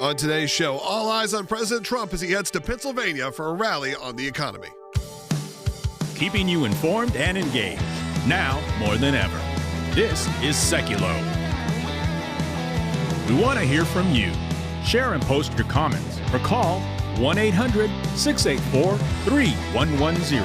On today's show, all eyes on President Trump as he heads to Pennsylvania for a rally on the economy. Keeping you informed and engaged, now more than ever. This is Sekulow. We want to hear from you. Share and post your comments or call 1-800-684-3110.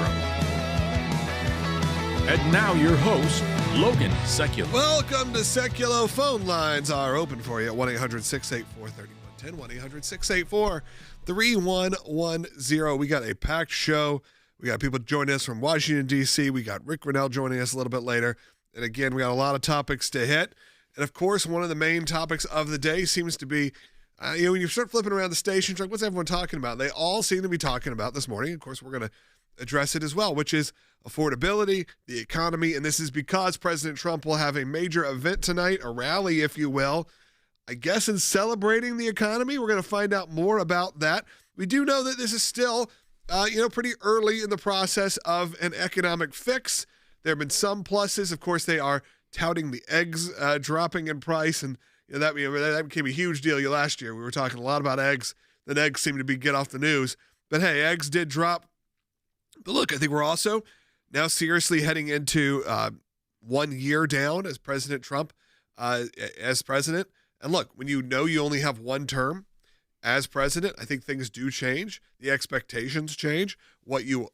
And now your host, Logan Sekulow. Welcome to Sekulow. Phone lines are open for you at 1-800-684-3110, 1-800-684-3110. We got a packed show. We got people joining us from Washington, D.C. We got Rick Grinnell joining us a little bit later. And again, we got a lot of topics to hit. And of course, one of the main topics of the day seems to be, when you start flipping around the stations, like, what's everyone talking about? They all seem to be talking about this morning. Of course, we're going to address it as well, which is affordability, the economy. And this is because President Trump will have a major event tonight, a rally, if you will, I guess in celebrating the economy. We're going to find out more about that. We do know that this is still, pretty early in the process of an economic fix. There have been some pluses. Of course, they are touting the eggs dropping in price, and that became a huge deal last year. We were talking a lot about eggs. Then eggs seem to get off the news. But hey, eggs did drop. But look, I think we're also now seriously heading into 1 year down as President Trump as president. And look, when you only have one term as president, I think things do change. The expectations change. What your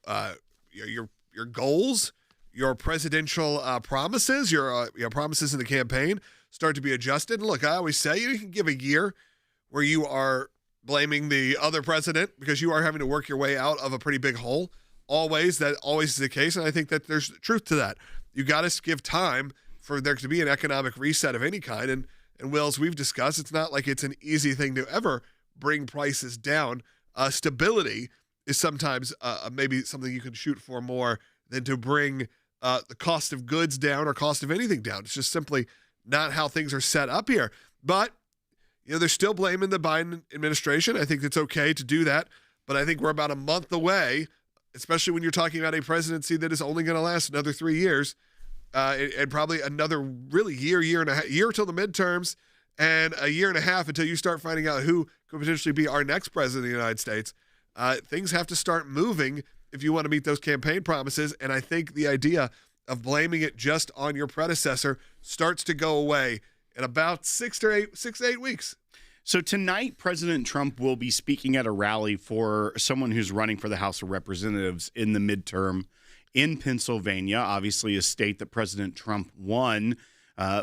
goals, your presidential promises, your promises in the campaign start to be adjusted. And look, I always say you can give a year where you are blaming the other president because you are having to work your way out of a pretty big hole. That always is the case, and I think that there's truth to that. You got to give time for there to be an economic reset of any kind. And Will, as we've discussed, it's not like it's an easy thing to ever bring prices down. Stability is sometimes maybe something you can shoot for more than to bring the cost of goods down or cost of anything down. It's just simply not how things are set up here. But they're still blaming the Biden administration. I think it's okay to do that, but I think we're about a month away, especially when you're talking about a presidency that is only going to last another 3 years, and probably another really year and a half, year till the midterms, and a year and a half until you start finding out who could potentially be our next president of the United States. Things have to start moving if you want to meet those campaign promises, and I think the idea of blaming it just on your predecessor starts to go away in about 6 to 8 weeks. So tonight, President Trump will be speaking at a rally for someone who's running for the House of Representatives in the midterm in Pennsylvania, obviously a state that President Trump won,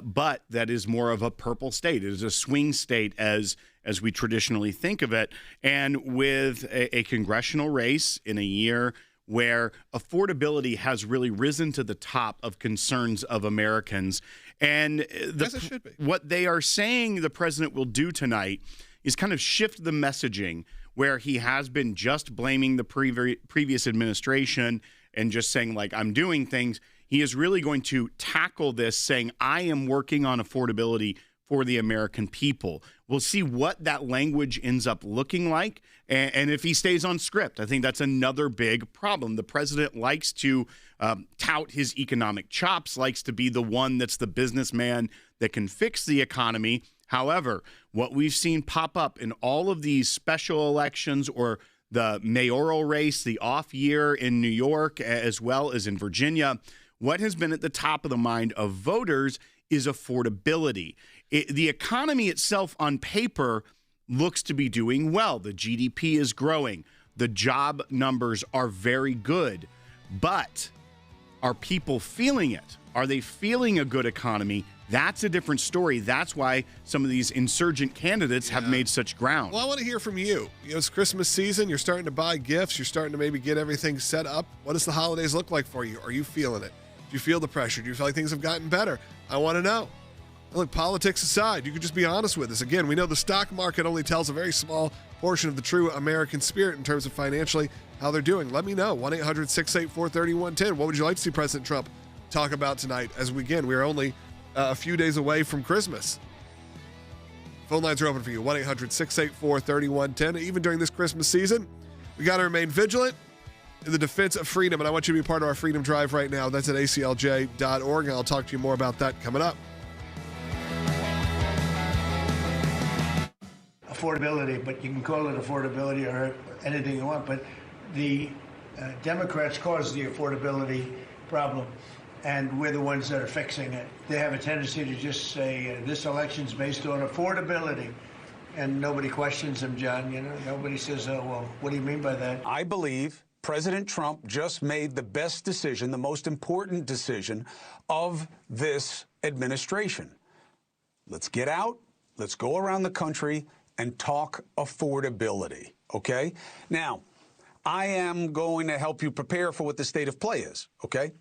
but that is more of a purple state. It is a swing state as we traditionally think of it. And with a congressional race in a year where affordability has really risen to the top of concerns of Americans. And what they are saying the president will do tonight is kind of shift the messaging where he has been just blaming the previous administration and just saying, like, I'm doing things. He is really going to tackle this saying, I am working on affordability for the American people. We'll see what that language ends up looking like and if he stays on script. I think that's another big problem. The president likes to tout his economic chops, likes to be the one that's the businessman that can fix the economy. However, what we've seen pop up in all of these special elections or the mayoral race, the off year in New York, as well as in Virginia, what has been at the top of the mind of voters is affordability. The economy itself on paper looks to be doing well. The GDP is growing. The job numbers are very good. But are people feeling it? Are they feeling a good economy? That's a different story. That's why some of these insurgent candidates have made such ground. Well, I want to hear from you. It's Christmas season. You're starting to buy gifts. You're starting to maybe get everything set up. What does the holidays look like for you? Are you feeling it? Do you feel the pressure? Do you feel like things have gotten better? I want to know. Look, politics aside, you can just be honest with us. Again, we know the stock market only tells a very small portion of the true American spirit in terms of financially how they're doing. Let me know. 1-800-684-3110. What would you like to see President Trump talk about tonight? As we are only a few days away from Christmas. Phone lines are open for you. 1-800-684-3110. Even during this Christmas season, we got to remain vigilant in the defense of freedom. And I want you to be part of our freedom drive right now. That's at ACLJ.org. And I'll talk to you more about that coming up. affordability, but you can call it affordability or anything you want. But the Democrats caused the affordability problem, and we're the ones that are fixing it. They have a tendency to just say this election's based on affordability, and nobody questions them, John. You know, nobody says, "Oh, well, what do you mean by that?" I believe President Trump just made the best decision, the most important decision of this administration. Let's get out, let's go around the country and talk affordability, okay? Now, I am going to help you prepare for what the state of play is, okay?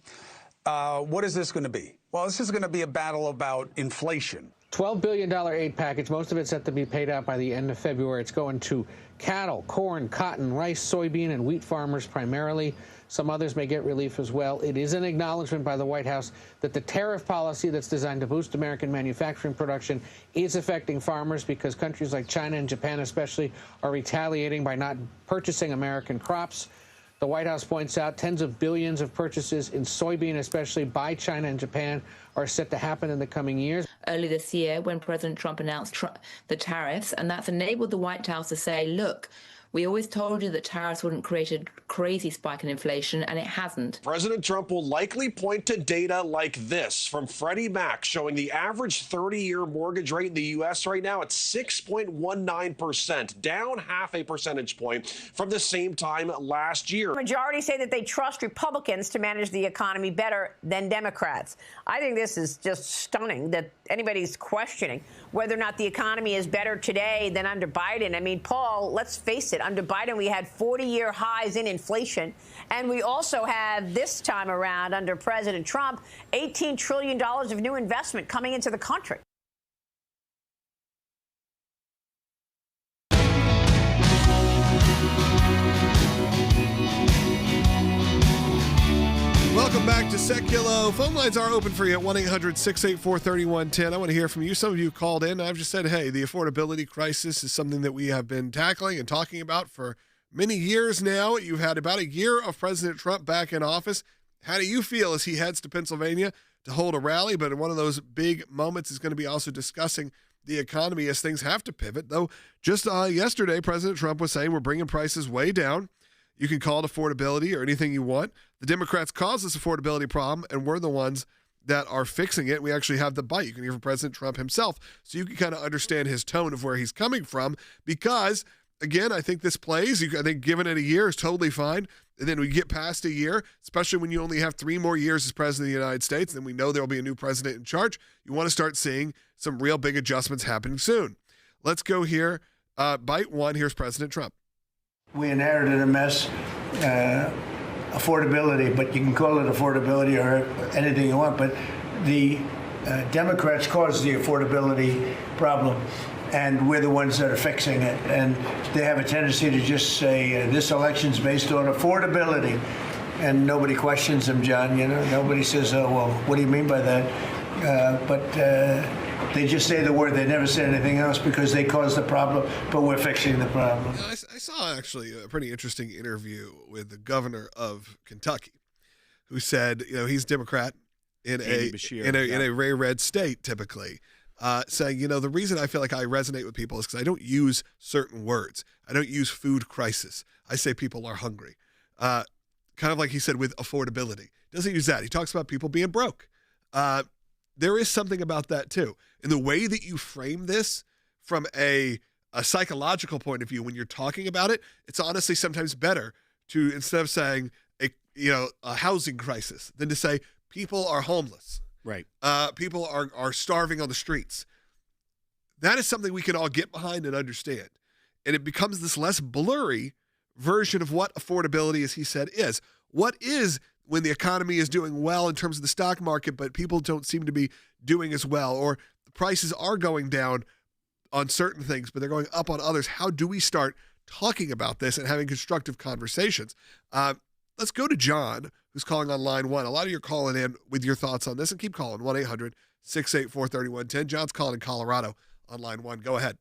What is this going to be? Well, this is going to be a battle about inflation. $12 billion aid package, most of it's set to be paid out by the end of February. It's going to cattle, corn, cotton, rice, soybean, and wheat farmers primarily. Some others may get relief as well. It is an acknowledgement by the White House that the tariff policy that's designed to boost American manufacturing production is affecting farmers because countries like China and Japan especially are retaliating by not purchasing American crops. The White House points out tens of billions of purchases in soybean, especially by China and Japan, are set to happen in the coming years. Early this year, when President Trump announced the tariffs, and that's enabled the White House to say, look, we always told you that tariffs wouldn't create a crazy spike in inflation, and it hasn't. President Trump will likely point to data like this from Freddie Mac showing the average 30-year mortgage rate in the U.S. right now at 6.19%, down half a percentage point from the same time last year. Majority say that they trust Republicans to manage the economy better than Democrats. I think this is just stunning that anybody's questioning whether or not the economy is better today than under Biden. I mean, Paul, let's face it, under Biden, we had 40-year highs in inflation. And we also have this time around under President Trump, $18 trillion of new investment coming into the country. Welcome back to Sekulow. Phone lines are open for you at 1-800-684-3110. I want to hear from you. Some of you called in. I've just said, hey, the affordability crisis is something that we have been tackling and talking about for many years now. You've had about a year of President Trump back in office. How do you feel as he heads to Pennsylvania to hold a rally? But in one of those big moments is going to be also discussing the economy as things have to pivot. Though just yesterday, President Trump was saying we're bringing prices way down. You can call it affordability or anything you want. The Democrats caused this affordability problem, and we're the ones that are fixing it. We actually have the bite. You can hear from President Trump himself, so you can kind of understand his tone of where he's coming from. Because, again, I think this plays. I think giving it a year is totally fine. And then we get past a year, especially when you only have 3 more years as president of the United States, then we know there will be a new president in charge. You want to start seeing some real big adjustments happening soon. Let's go here. Bite one. Here's President Trump. We inherited a mess, affordability, but you can call it affordability or anything you want. But the Democrats caused the affordability problem, and we're the ones that are fixing it. And they have a tendency to just say this election's based on affordability, and nobody questions them, John. You know, nobody says, "Oh, well, what do you mean by that?" But they just say the word. They never say anything else because they caused the problem, but we're fixing the problem. I saw actually a pretty interesting interview with the governor of Kentucky, who said, you know, he's Democrat in a very red state typically, saying, you know, the reason I feel like I resonate with people is because I don't use certain words. I don't use food crisis. I say people are hungry. Kind of like he said with affordability. Doesn't use that. He talks about people being broke. There is something about that too. In the way that you frame this from a psychological point of view, when you're talking about it, it's honestly sometimes better to, instead of saying a housing crisis, than to say people are homeless. Right. People are starving on the streets. That is something we can all get behind and understand. And it becomes this less blurry version of what affordability, as he said, is. What is when the economy is doing well in terms of the stock market, but people don't seem to be doing as well, or the prices are going down on certain things, but they're going up on others. How do we start talking about this and having constructive conversations? Let's go to John, who's calling on line 1. A lot of you are calling in with your thoughts on this, and keep calling, 1-800-684-3110. John's calling in Colorado on line 1. Go ahead.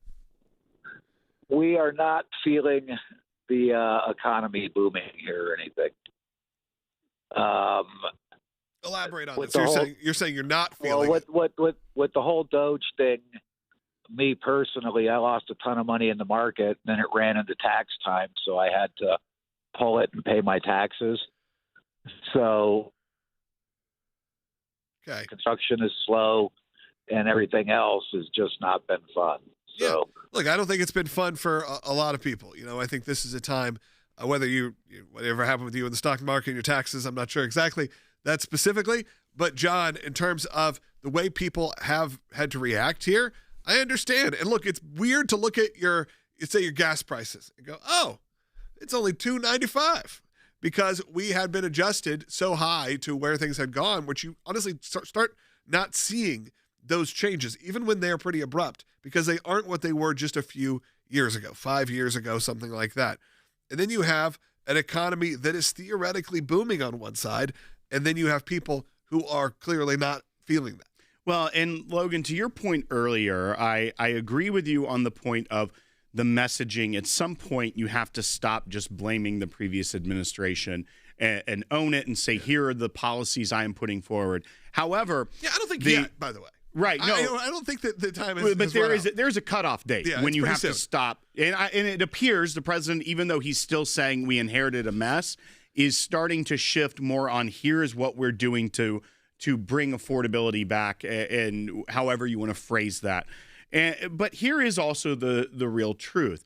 We are not feeling the economy booming here or anything. Elaborate on this. You're saying you're not feeling with the whole Doge thing me personally, I lost a ton of money in the market, and then it ran into tax time, so I had to pull it and pay my taxes. So construction is slow, and everything else has just not been fun. So, yeah. Look, I don't think it's been fun for a lot of people. You know, I think this is a time, whether whatever happened with you in the stock market and your taxes, I'm not sure exactly that specifically. But, John, in terms of the way people have had to react here, I understand. And, look, it's weird to look at your gas prices and go, oh, it's only $2.95 because we had been adjusted so high to where things had gone, which you honestly start not seeing those changes, even when they're pretty abrupt, because they aren't what they were just a few years ago, 5 years ago, something like that. And then you have an economy that is theoretically booming on one side, and then you have people who are clearly not feeling that. Well, and Logan, to your point earlier, I agree with you on the point of the messaging. At some point, you have to stop just blaming the previous administration and own it and say, here are the policies I am putting forward. However, I don't think yet, by the way. Right. No, I don't think that the time is. But there's a cutoff date when you have to stop. And it appears the president, even though he's still saying we inherited a mess, is starting to shift more on here is what we're doing to bring affordability back, and however you want to phrase that. But here is also the real truth.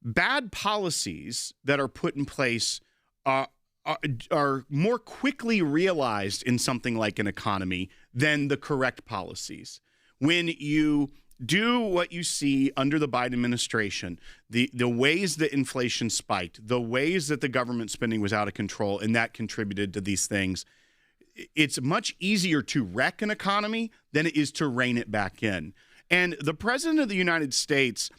Bad policies that are put in place are more quickly realized in something like an economy than the correct policies. When you do what you see under the Biden administration, the ways that inflation spiked, the ways that the government spending was out of control, and that contributed to these things, it's much easier to wreck an economy than it is to rein it back in. And the president of the United States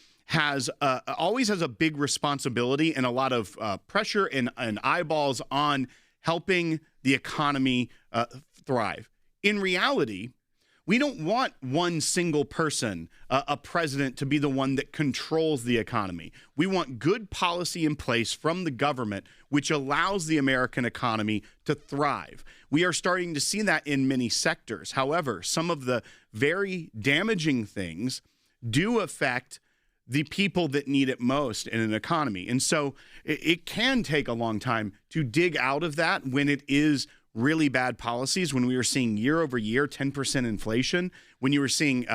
always has a big responsibility and a lot of pressure and eyeballs on helping the economy thrive. In reality, we don't want one single person, a president, to be the one that controls the economy. We want good policy in place from the government, which allows the American economy to thrive. We are starting to see that in many sectors. However, some of the very damaging things do affect the people that need it most in an economy. And so it can take a long time to dig out of that when it is really bad policies, when we were seeing year over year 10% inflation, when you were seeing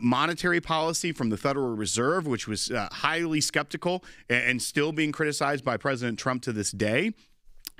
monetary policy from the Federal Reserve, which was highly skeptical and still being criticized by President Trump to this day.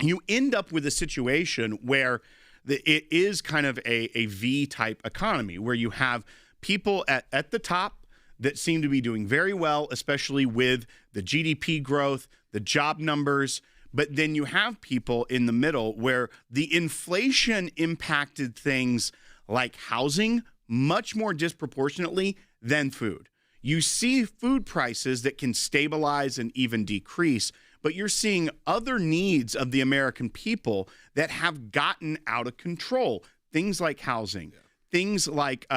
You end up with a situation where it is kind of a V-type economy where you have people at the top that seem to be doing very well, especially with the GDP growth, the job numbers. But then you have people in the middle where the inflation impacted things like housing much more disproportionately than food. You see food prices that can stabilize and even decrease, but you're seeing other needs of the American people that have gotten out of control. Things like housing, things like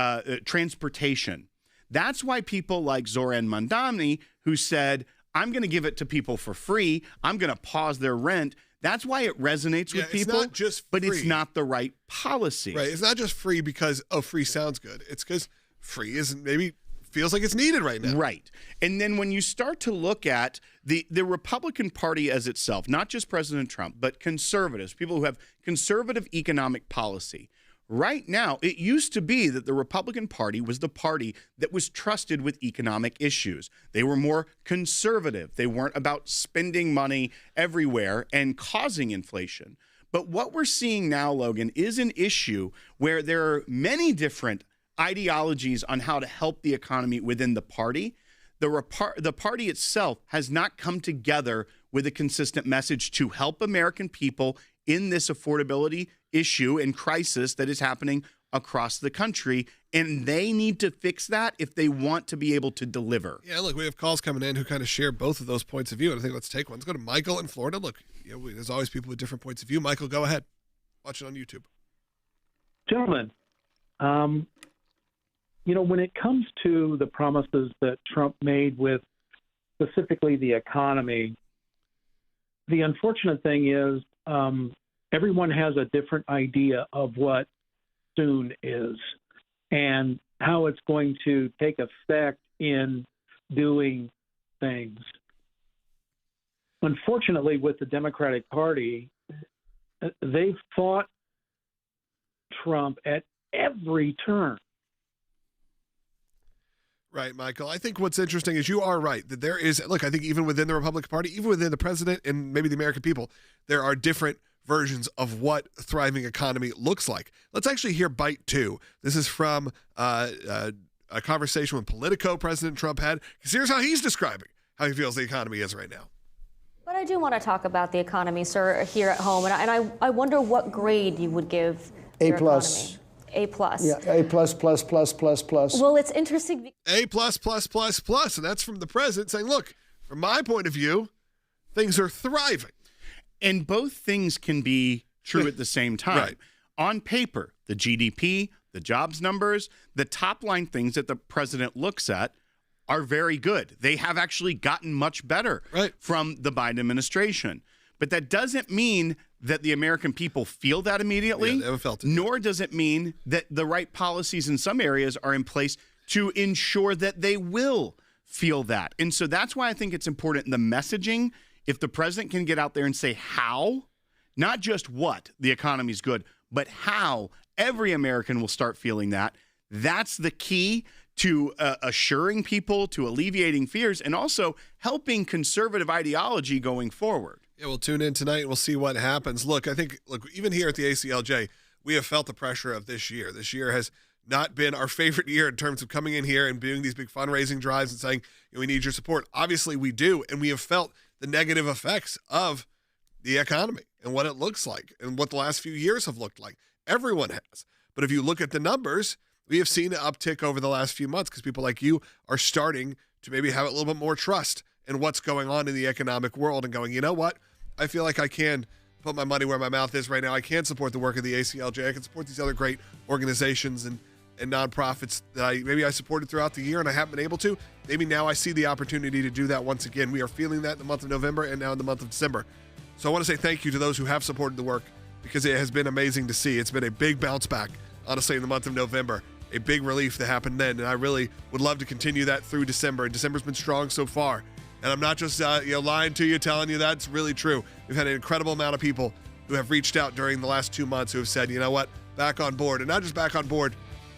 transportation. That's why people like Zoran Mandani, who said, I'm going to give it to people for free, I'm going to pause their rent. That's why it resonates with people. It's not just free. But it's not the right policy. Right. It's not just free because, free sounds good. It's because free isn't maybe feels like it's needed right now. Right. And then when you start to look at the Republican Party as itself, not just President Trump, but conservatives, people who have conservative economic policy. Right now, it used to be that the Republican Party was the party that was trusted with economic issues. They were more conservative. They weren't about spending money everywhere and causing inflation. But what we're seeing now, Logan, is an issue where there are many different ideologies on how to help the economy within the party. The party itself has not come together with a consistent message to help American people in this affordability issue and crisis that is happening across the country. And they need to fix that if they want to be able to deliver. Yeah, look, we have calls coming in who kind of share both of those points of view. And I think let's take one. Let's go to Michael in Florida. Look, there's always people with different points of view. Michael, go ahead. Watch it on YouTube. Gentlemen, when it comes to the promises that Trump made with specifically the economy, the unfortunate thing is everyone has a different idea of what soon is. And how it's going to take effect in doing things. Unfortunately, with the Democratic Party, they fought Trump at every turn. Right, Michael. I think what's interesting is you are right that there is, look, I think even within the Republican Party, even within the president and maybe the American people, there are different versions of what a thriving economy looks like. Let's actually hear bite 2. This is from a conversation with Politico President Trump had, because here's how he's describing how he feels the economy is right now. But I do want to talk about the economy, sir, here at home. And I wonder what grade you would give A+. your economy. A+. Yeah, A++++++. Well, it's interesting. A+++++. And that's from the president saying, look, from my point of view, things are thriving. And both things can be true at the same time. Right. On paper, the GDP, the jobs numbers, the top line things that the president looks at are very good. They have actually gotten much better from the Biden administration. But that doesn't mean that the American people feel that immediately. Yeah, they haven't felt it. Nor does it mean that the right policies in some areas are in place to ensure that they will feel that. And so that's why I think it's important in the messaging. If the president can get out there and say how, not just what the economy's good, but how every American will start feeling that, that's the key to assuring people, to alleviating fears, and also helping conservative ideology going forward. Yeah, we'll tune in tonight and we'll see what happens. Look, even here at the ACLJ, we have felt the pressure of this year. This year has not been our favorite year in terms of coming in here and doing these big fundraising drives and saying, we need your support. Obviously, we do, and we have felt the negative effects of the economy and what it looks like and what the last few years have looked like. Everyone has. But if you look at the numbers, we have seen an uptick over the last few months because people like you are starting to maybe have a little bit more trust in what's going on in the economic world and going, you know what? I feel like I can put my money where my mouth is right now. I can support the work of the ACLJ. I can support these other great organizations and nonprofits that I supported throughout the year and I haven't been able to. Maybe now I see the opportunity to do that once again. We are feeling that in the month of November and now in the month of December. So I want to say thank you to those who have supported the work because it has been amazing to see. It's been a big bounce back, honestly, in the month of November. A big relief that happened then, and I really would love to continue that through December. And December's been strong so far, and I'm not just lying to you, telling you that's really true. We've had an incredible amount of people who have reached out during the last 2 months who have said, you know what, back on board, and not just back on board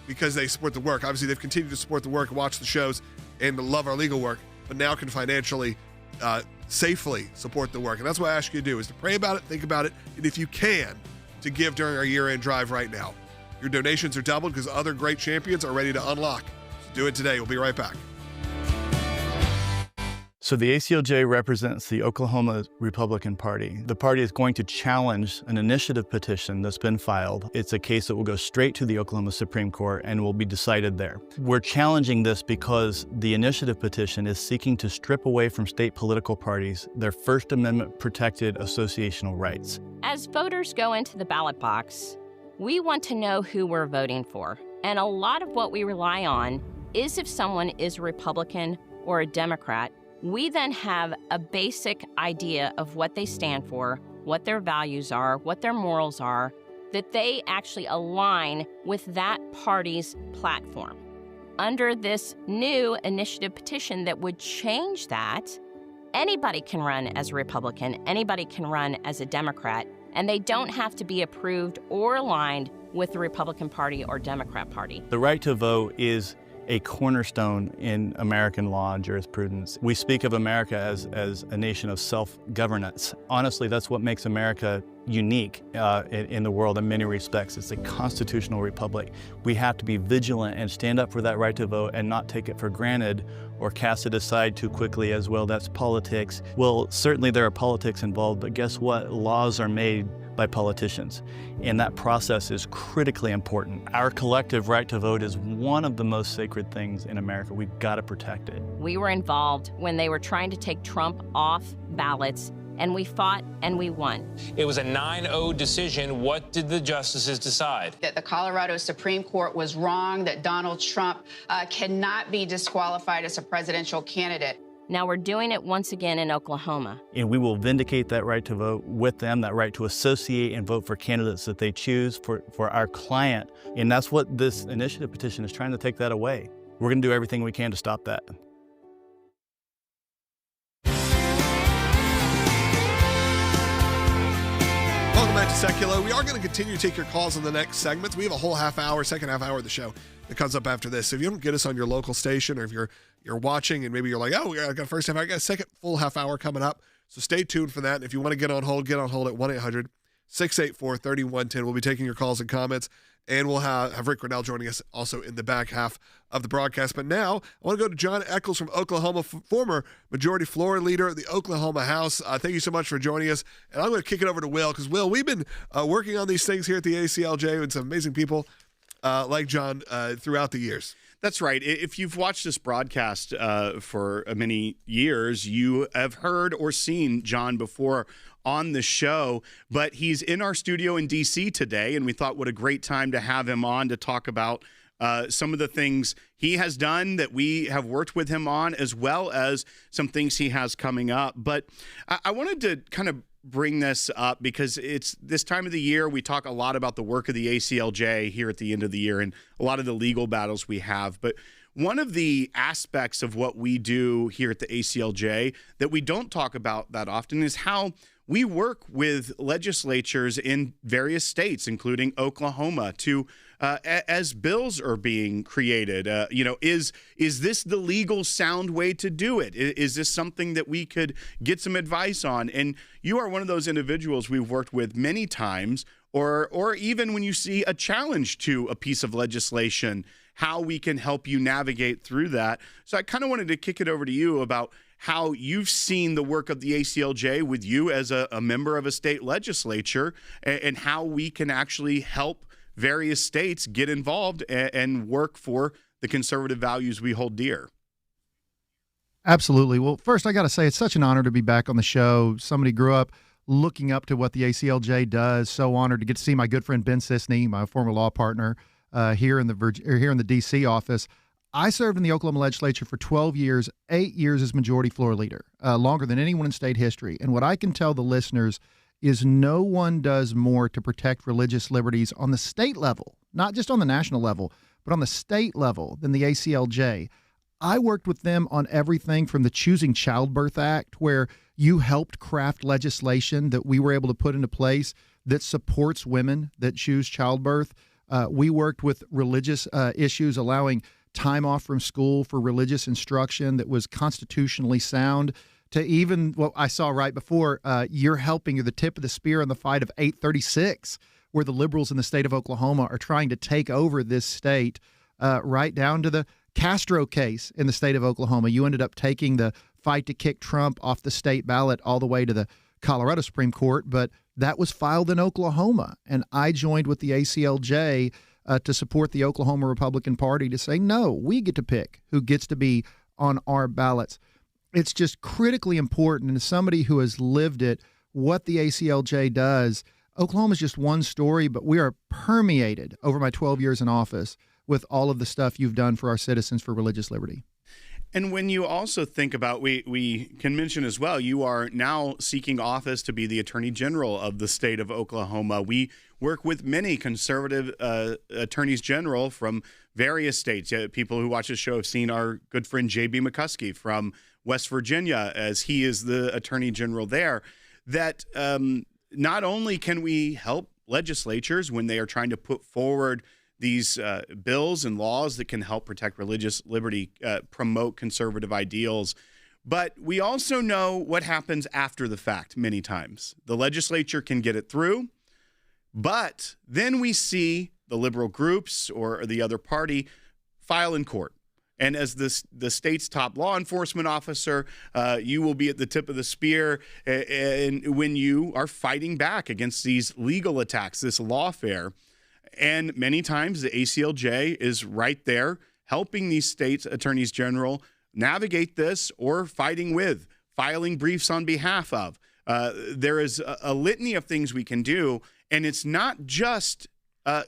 because they support the work. Obviously, they've continued to support the work, watch the shows, and love our legal work, but now can financially, safely support the work. And that's what I ask you to do: is to pray about it, think about it, and if you can, to give during our year-end drive right now. Your donations are doubled because other great champions are ready to unlock. So do it today. We'll be right back. So the ACLJ represents the Oklahoma Republican Party. The party is going to challenge an initiative petition that's been filed. It's a case that will go straight to the Oklahoma Supreme Court and will be decided there. We're challenging this because the initiative petition is seeking to strip away from state political parties their First Amendment protected associational rights. As voters go into the ballot box, we want to know who we're voting for. And a lot of what we rely on is if someone is a Republican or a Democrat, we then have a basic idea of what they stand for, what their values are, what their morals are, that they actually align with that party's platform. Under this new initiative petition that would change that, anybody can run as a Republican, anybody can run as a Democrat, and they don't have to be approved or aligned with the Republican Party or Democrat Party. The right to vote is a cornerstone in American law and jurisprudence. We speak of America as a nation of self-governance. Honestly, that's what makes America unique in the world in many respects. It's a constitutional republic. We have to be vigilant and stand up for that right to vote and not take it for granted or cast it aside too quickly as well. That's politics. Well, certainly there are politics involved, but guess what? Laws are made by politicians, and that process is critically important. Our collective right to vote is one of the most sacred things in America. We've got to protect it. We were involved when they were trying to take Trump off ballots, and we fought and we won. It was a 9-0 decision. What did the justices decide? That the Colorado Supreme Court was wrong, that Donald Trump cannot be disqualified as a presidential candidate. Now we're doing it once again in Oklahoma. And we will vindicate that right to vote with them, that right to associate and vote for candidates that they choose for our client. And that's what this initiative petition is trying to take that away. We're going to do everything we can to stop that. Welcome back to Sekulow. We are going to continue to take your calls in the next segments. We have a whole second half hour of the show that comes up after this. So if you don't get us on your local station, or if you're watching and maybe you're like, oh, I got a first half hour, I got a second full half hour coming up. So stay tuned for that. And if you want to get on hold at 1-800-684-3110. We'll be taking your calls and comments. And we'll have Rick Grinnell joining us also in the back half of the broadcast. But now I want to go to John Echols from Oklahoma, former Majority Floor Leader of the Oklahoma House. Thank you so much for joining us. And I'm going to kick it over to Will, because, Will, we've been working on these things here at the ACLJ with some amazing people like John throughout the years. That's right. If you've watched this broadcast for many years, you have heard or seen John before on the show, but he's in our studio in D.C. today, and we thought what a great time to have him on to talk about some of the things he has done that we have worked with him on, as well as some things he has coming up. But I wanted to kind of bring this up because it's this time of the year. We talk a lot about the work of the ACLJ here at the end of the year and a lot of the legal battles we have. But one of the aspects of what we do here at the ACLJ that we don't talk about that often is how we work with legislatures in various states, including Oklahoma, to as bills are being created. Is this the legal sound way to do it? Is this something that we could get some advice on? And you are one of those individuals we've worked with many times, or even when you see a challenge to a piece of legislation, how we can help you navigate through that. So I kind of wanted to kick it over to you about how you've seen the work of the ACLJ with you as a member of a state legislature, and how we can actually help various states get involved and work for the conservative values we hold dear. Absolutely. Well, first, I got to say it's such an honor to be back on the show. Somebody grew up looking up to what the ACLJ does. So honored to get to see my good friend Ben Sisney, my former law partner, here in the D.C. office. I served in the Oklahoma legislature for 12 years, 8 years as majority floor leader, longer than anyone in state history. And what I can tell the listeners is no one does more to protect religious liberties on the state level, not just on the national level, but on the state level than the ACLJ. I worked with them on everything from the Choosing Childbirth Act, where you helped craft legislation that we were able to put into place that supports women that choose childbirth. We worked with religious issues, allowing time off from school for religious instruction that was constitutionally sound, to even what I saw right before, you're the tip of the spear in the fight of 836, where the liberals in the state of Oklahoma are trying to take over this state, right down to the Castro case in the state of Oklahoma. You ended up taking the fight to kick Trump off the state ballot all the way to the Colorado Supreme Court, but that was filed in Oklahoma. And I joined with the ACLJ to support the Oklahoma Republican Party to say, no, we get to pick who gets to be on our ballots. It's just critically important. And as somebody who has lived it, what the ACLJ does, Oklahoma is just one story, but we are permeated over my 12 years in office with all of the stuff you've done for our citizens for religious liberty. And when you also think about, we can mention as well, you are now seeking office to be the Attorney General of the state of Oklahoma. We work with many conservative attorneys general from various states. People who watch this show have seen our good friend J.B. McCuskey from West Virginia, as he is the Attorney General there. That not only can we help legislatures when they are trying to put forward these bills and laws that can help protect religious liberty, promote conservative ideals, but we also know what happens after the fact many times. The legislature can get it through, but then we see the liberal groups or the other party file in court. And as the state's top law enforcement officer, you will be at the tip of the spear and when you are fighting back against these legal attacks, this lawfare. And many times the ACLJ is right there helping these states' attorneys general navigate this, or fighting with, filing briefs on behalf of. There is a litany of things we can do, and it's not just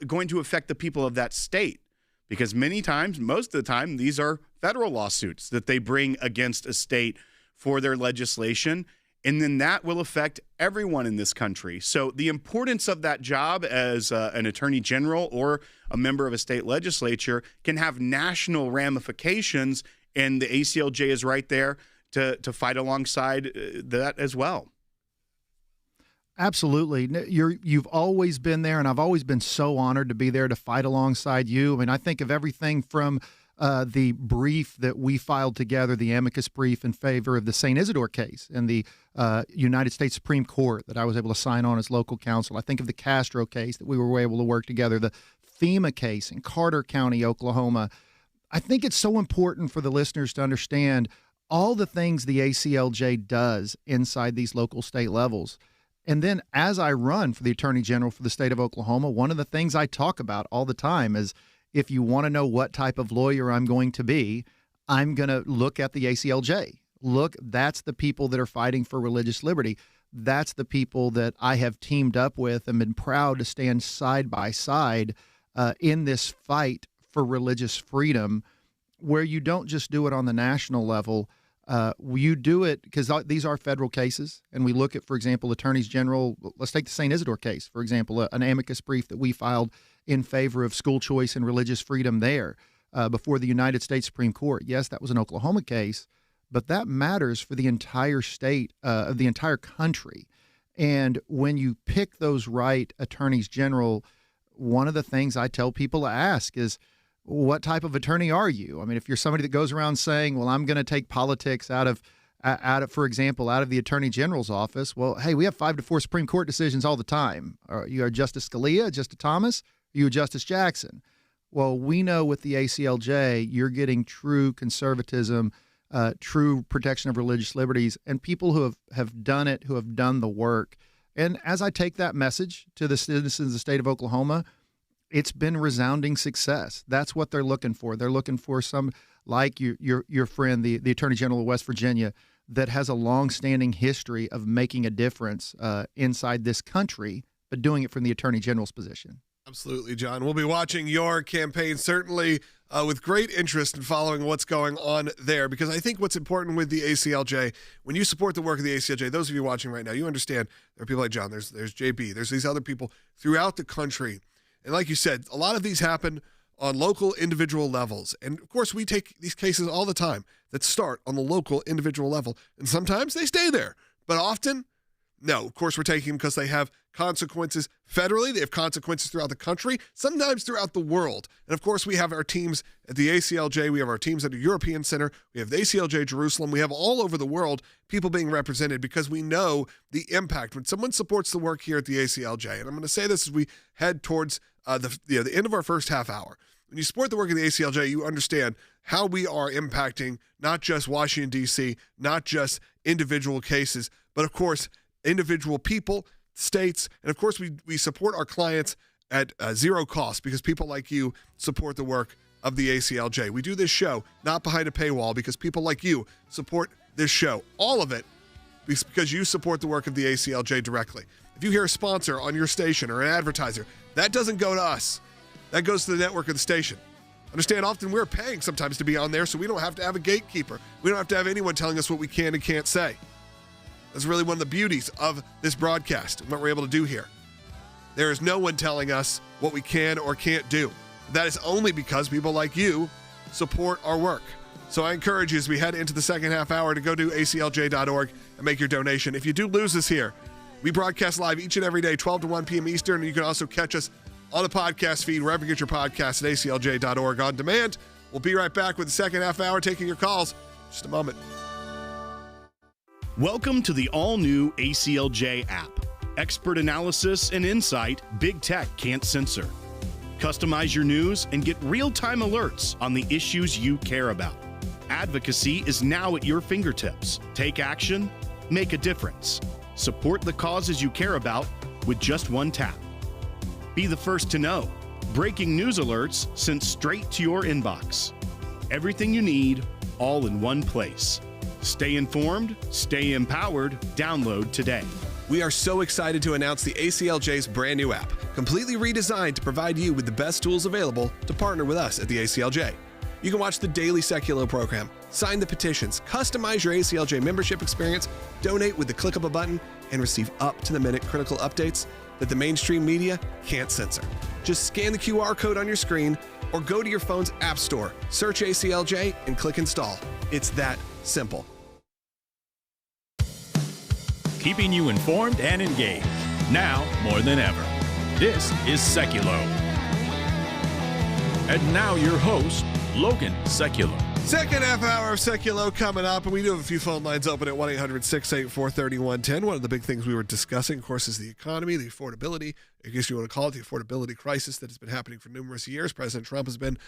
going to affect the people of that state, because many times, most of the time, these are federal lawsuits that they bring against a state for their legislation. And then that will affect everyone in this country. So the importance of that job as an attorney general or a member of a state legislature can have national ramifications, and the ACLJ is right there to fight alongside that as well. Absolutely. You've always been there, and I've always been so honored to be there to fight alongside you. I mean, I think of everything from the brief that we filed together, the amicus brief in favor of the St. Isidore case and the United States Supreme Court that I was able to sign on as local counsel. I think of the Castro case that we were able to work together, the FEMA case in Carter County, Oklahoma. I think it's so important for the listeners to understand all the things the ACLJ does inside these local state levels. And then as I run for the Attorney General for the state of Oklahoma, one of the things I talk about all the time is, if you want to know what type of lawyer I'm going to be, I'm going to look at the ACLJ. Look, that's the people that are fighting for religious liberty. That's the people that I have teamed up with and been proud to stand side by side in this fight for religious freedom, where you don't just do it on the national level. You do it because these are federal cases, and we look at, for example, attorneys general. Let's take the St. Isidore case, for example, an amicus brief that we filed in favor of school choice and religious freedom there before the United States Supreme Court. Yes, that was an Oklahoma case, but that matters for the entire state, of the entire country. And when you pick those right attorneys general, one of the things I tell people to ask is, what type of attorney are you? I mean, if you're somebody that goes around saying, well, I'm going to take politics out of, for example, out of the Attorney General's office. Well, hey, we have 5-4 Supreme Court decisions all the time. You are Justice Scalia, Justice Thomas, you are Justice Jackson. Well, we know with the ACLJ, you're getting true conservatism, true protection of religious liberties, and people who have done it, who have done the work. And as I take that message to the citizens of the state of Oklahoma, it's been resounding success. That's what they're looking for. They're looking for some, like your friend, the Attorney General of West Virginia, that has a long-standing history of making a difference inside this country, but doing it from the Attorney General's position. Absolutely, John. We'll be watching your campaign, certainly with great interest in following what's going on there, because I think what's important with the ACLJ, when you support the work of the ACLJ, those of you watching right now, you understand there are people like John, there's JB, there's these other people throughout the country. And like you said, a lot of these happen on local individual levels. And of course, we take these cases all the time that start on the local individual level. And sometimes they stay there. But often, no. Of course, we're taking them because they have consequences federally. They have consequences throughout the country, sometimes throughout the world. And of course, we have our teams at the ACLJ. We have our teams at the European Center. We have the ACLJ Jerusalem. We have all over the world people being represented, because we know the impact when someone supports the work here at the ACLJ. And I'm going to say this as we head towards the end of our first half hour. When you support the work of the ACLJ, you understand how we are impacting not just Washington, D.C., not just individual cases, but of course, individual people, states, and of course, we support our clients at zero cost, because people like you support the work of the ACLJ. We do this show not behind a paywall, because people like you support this show. All of it because you support the work of the ACLJ directly. If you hear a sponsor on your station or an advertiser, that doesn't go to us. That goes to the network of the station. Understand, often we're paying sometimes to be on there, so we don't have to have a gatekeeper. We don't have to have anyone telling us what we can and can't say. That's really one of the beauties of this broadcast and what we're able to do here. There is no one telling us what we can or can't do. That is only because people like you support our work. So I encourage you, as we head into the second half hour, to go to aclj.org and make your donation. If you do lose us here, we broadcast live each and every day, 12 to 1 p.m. Eastern, and you can also catch us on the podcast feed, wherever you get your podcasts, at aclj.org on demand. We'll be right back with the second half hour, taking your calls. Just a moment. Welcome to the all-new ACLJ app. Expert analysis and insight big tech can't censor. Customize your news and get real-time alerts on the issues you care about. Advocacy is now at your fingertips. Take action, make a difference. Support the causes you care about with just one tap. Be the first to know. Breaking news alerts sent straight to your inbox. Everything you need, all in one place. Stay informed, stay empowered. Download today. We are so excited to announce the ACLJ's brand new app, completely redesigned to provide you with the best tools available to partner with us at the ACLJ. You can watch the daily Sekulow program, Sign the petitions, customize your ACLJ membership experience, donate with the click of a button, and receive up-to-the-minute critical updates that the mainstream media can't censor. Just scan the QR code on your screen or go to your phone's app store, search ACLJ, and click install. It's that simple. Keeping you informed and engaged, now more than ever. This is Sekulow. And now your host, Logan Sekulow. Second half hour of Sekulow coming up, and we do have a few phone lines open at 1-800-684-3110. One of the big things we were discussing, of course, is the economy, the affordability, I guess you want to call it the affordability crisis that has been happening for numerous years. President Trump has been,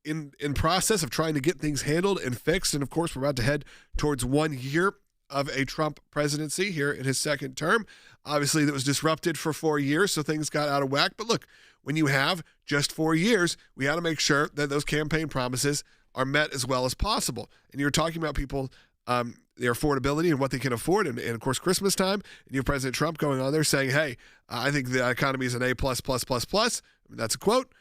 in process of trying to get things handled and fixed, and of course, we're about to head towards 1 year of a Trump presidency here in his second term. Obviously, that was disrupted for 4 years, so things got out of whack. But look, when you have just 4 years, we got to make sure that those campaign promises are met as well as possible. And you're talking about people, their affordability and what they can afford. And of course, Christmas time, and you have President Trump going on there saying, hey, I think the economy is an A++++. That's a quote.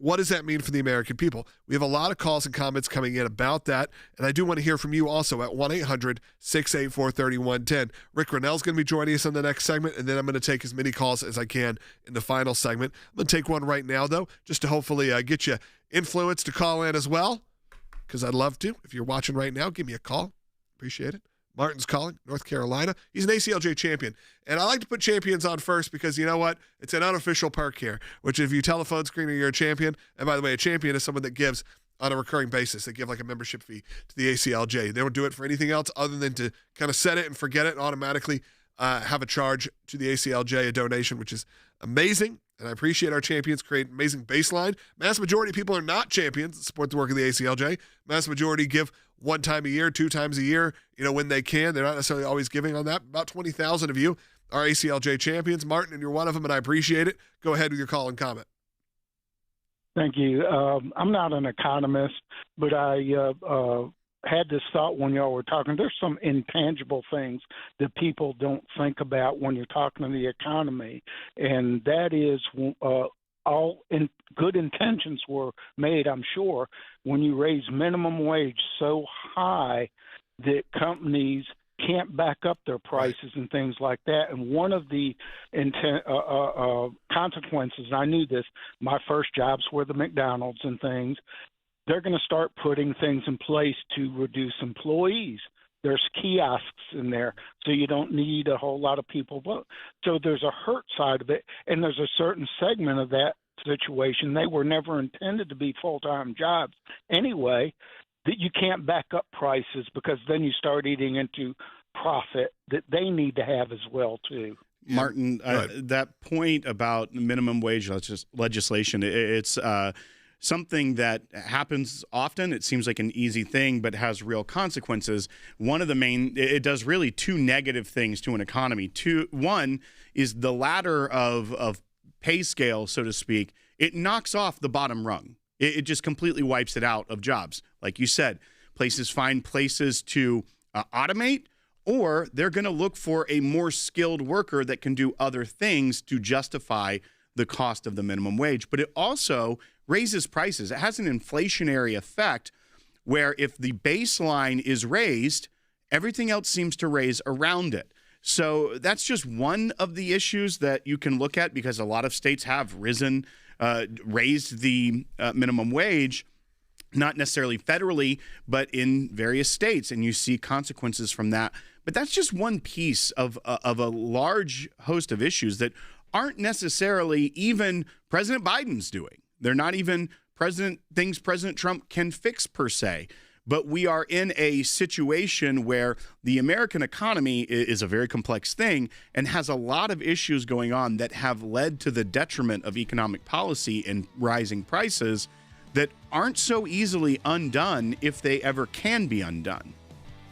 What does that mean for the American people? We have a lot of calls and comments coming in about that, and I do want to hear from you also at 1-800-684-3110. Rick Rennell's going to be joining us in the next segment, and then I'm going to take as many calls as I can in the final segment. I'm going to take one right now, though, just to hopefully get you influenced to call in as well, because I'd love to. If you're watching right now, give me a call. Appreciate it. Martin's calling, North Carolina. He's an ACLJ champion. And I like to put champions on first because you know what? It's an unofficial perk here, which if you tell a phone screener you're a champion, and by the way, a champion is someone that gives on a recurring basis. They give like a membership fee to the ACLJ. They don't do it for anything else other than to kind of set it and forget it and automatically have a charge to the ACLJ, a donation, which is amazing. And I appreciate our champions create amazing baseline. Mass majority of people are not champions that support the work of the ACLJ. Mass majority give 1 time a year, 2 times a year, when they can. They're not necessarily always giving on that. About 20,000 of you are ACLJ champions. Martin, and you're one of them, and I appreciate it. Go ahead with your call and comment. Thank you. I'm not an economist, but I had this thought when y'all were talking. There's some intangible things that people don't think about when you're talking to the economy, and that is all good intentions were made, I'm sure, when you raise minimum wage so high that companies can't back up their prices and things like that. And one of the consequences, and I knew this, my first jobs were the McDonald's and things, they're going to start putting things in place to reduce employees. There's kiosks in there, so you don't need a whole lot of people. So there's a hurt side of it, and there's a certain segment of that situation. They were never intended to be full-time jobs anyway, that you can't back up prices because then you start eating into profit that they need to have as well, too. Martin, that point about minimum wage legislation, it's something that happens often. It seems like an easy thing, but has real consequences. One of the main, it does really 2 negative things to an economy. One is the ladder of pay scale, so to speak. It knocks off the bottom rung. It just completely wipes it out of jobs. Like you said, places find places to automate, or they're going to look for a more skilled worker that can do other things to justify the cost of the minimum wage. But it also raises prices. It has an inflationary effect where if the baseline is raised, everything else seems to raise around it. So that's just one of the issues that you can look at because a lot of states have raised the minimum wage, not necessarily federally, but in various states, and you see consequences from that. But that's just one piece of a large host of issues that aren't necessarily even President Biden's doing. They're not even things President Trump can fix per se. But we are in a situation where the American economy is a very complex thing and has a lot of issues going on that have led to the detriment of economic policy and rising prices that aren't so easily undone if they ever can be undone.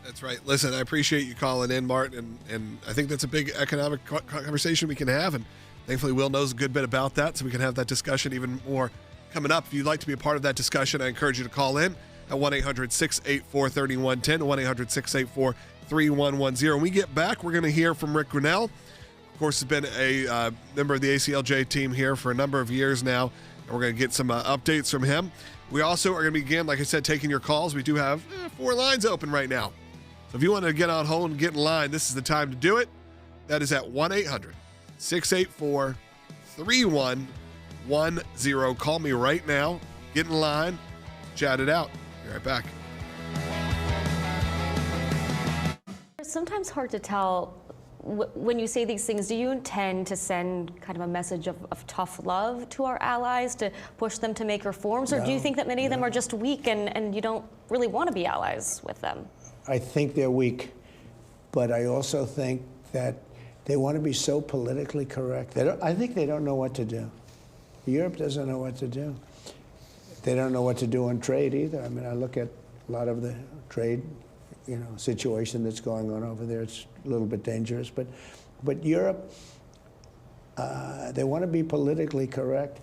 That's right. Listen, I appreciate you calling in, Martin, and I think that's a big economic conversation we can have, and thankfully Will knows a good bit about that, so we can have that discussion even more coming up. If you'd like to be a part of that discussion, I encourage you to call in at 1-800-684-3110, 1-800-684-3110. When we get back, we're going to hear from Rick Rennell. Of course, has been a member of the ACLJ team here for a number of years now, And we're going to get some updates from him. We also are going to begin, like I said, taking your calls. We do have 4 lines open right now. So if you want to get on hold and get in line, this is the time to do it. That is at 1-800-684-3110. Call me right now. Get in line. Chat it out. Be right back. It's sometimes hard to tell when you say these things. Do you intend to send kind of a message of tough love to our allies to push them to make reforms? Or do you think that many of them are just weak and you don't really want to be allies with them? I think they're weak, but I also think that they want to be so politically correct. I think they don't know what to do. Europe doesn't know what to do. They don't know what to do on trade either. I mean, I look at a lot of the trade, situation that's going on over there. It's a little bit dangerous, but Europe, they want to be politically correct,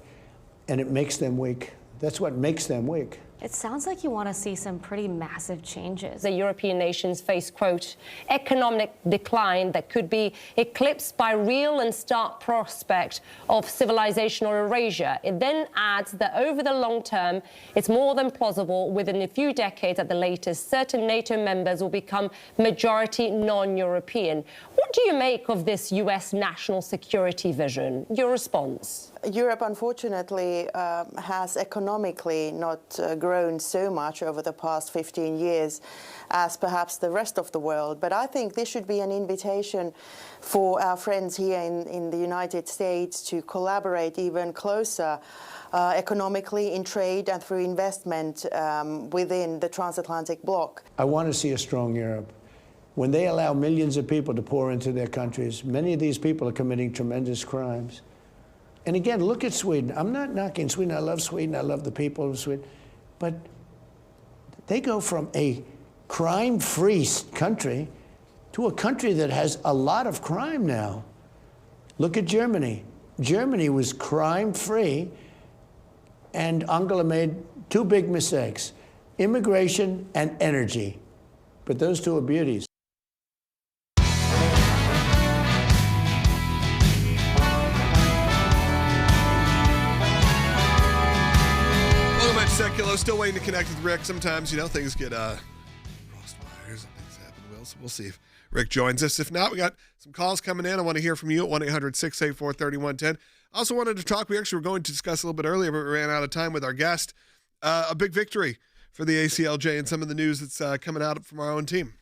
and it makes them weak. That's what makes them weak. It sounds like you want to see some pretty massive changes. The European nations face, quote, economic decline that could be eclipsed by real and stark prospect of civilizational erasure. It then adds that over the long term, it's more than plausible within a few decades at the latest, certain NATO members will become majority non-European. What do you make of this US national security vision? Your response? Europe, unfortunately, has economically not grown so much over the past 15 years as perhaps the rest of the world. But I think this should be an invitation for our friends here in the United States to collaborate even closer economically in trade and through investment within the transatlantic bloc. I want to see a strong Europe. When they allow millions of people to pour into their countries, many of these people are committing tremendous crimes. And again, look at Sweden. I'm not knocking Sweden. I love Sweden. I love the people of Sweden. But they go from a crime-free country to a country that has a lot of crime now. Look at Germany. Germany was crime-free, and Angela made 2 big mistakes: immigration and energy. But those 2 are beauties. Sekulow, still waiting to connect with Rick. Sometimes, things get crossed wires and things happen. So we'll see if Rick joins us. If not, we got some calls coming in. I want to hear from you at 1-800-684-3110. Also wanted to talk. We actually were going to discuss a little bit earlier, but we ran out of time with our guest. A big victory for the ACLJ and some of the news that's coming out from our own team.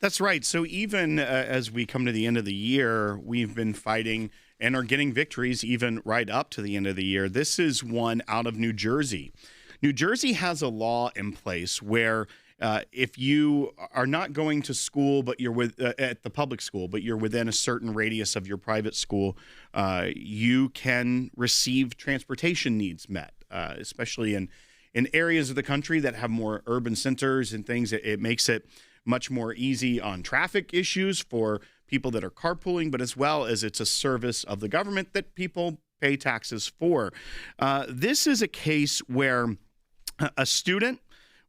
That's right. So even as we come to the end of the year, we've been fighting and are getting victories even right up to the end of the year. This is one out of New Jersey. New Jersey has a law in place where if you are not going to school, but you're at the public school, but you're within a certain radius of your private school, you can receive transportation needs met, especially in areas of the country that have more urban centers and things. It makes it much more easy on traffic issues for people that are carpooling, but as well as it's a service of the government that people pay taxes for. This is a case where a student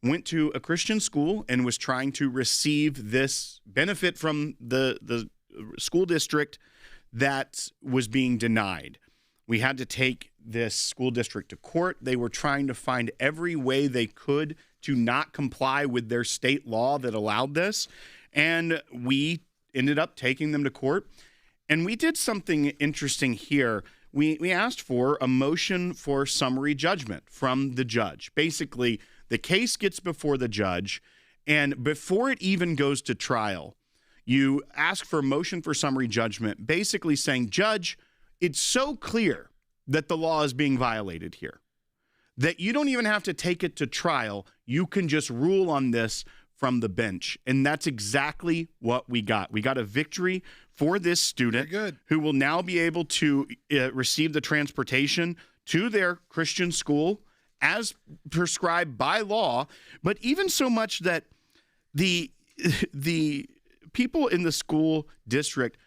went to a Christian school and was trying to receive this benefit from the school district that was being denied. We had to take this school district to court. They were trying to find every way they could to not comply with their state law that allowed this. And we ended up taking them to court. And we did something interesting here. We asked for a motion for summary judgment from the judge. Basically, the case gets before the judge, and before it even goes to trial, you ask for a motion for summary judgment, basically saying, Judge, it's so clear that the law is being violated here that you don't even have to take it to trial. You can just rule on this from the bench. And that's exactly what we got. We got a victory for this student who will now be able to receive the transportation to their Christian school as prescribed by law, but even so much that the people in the school district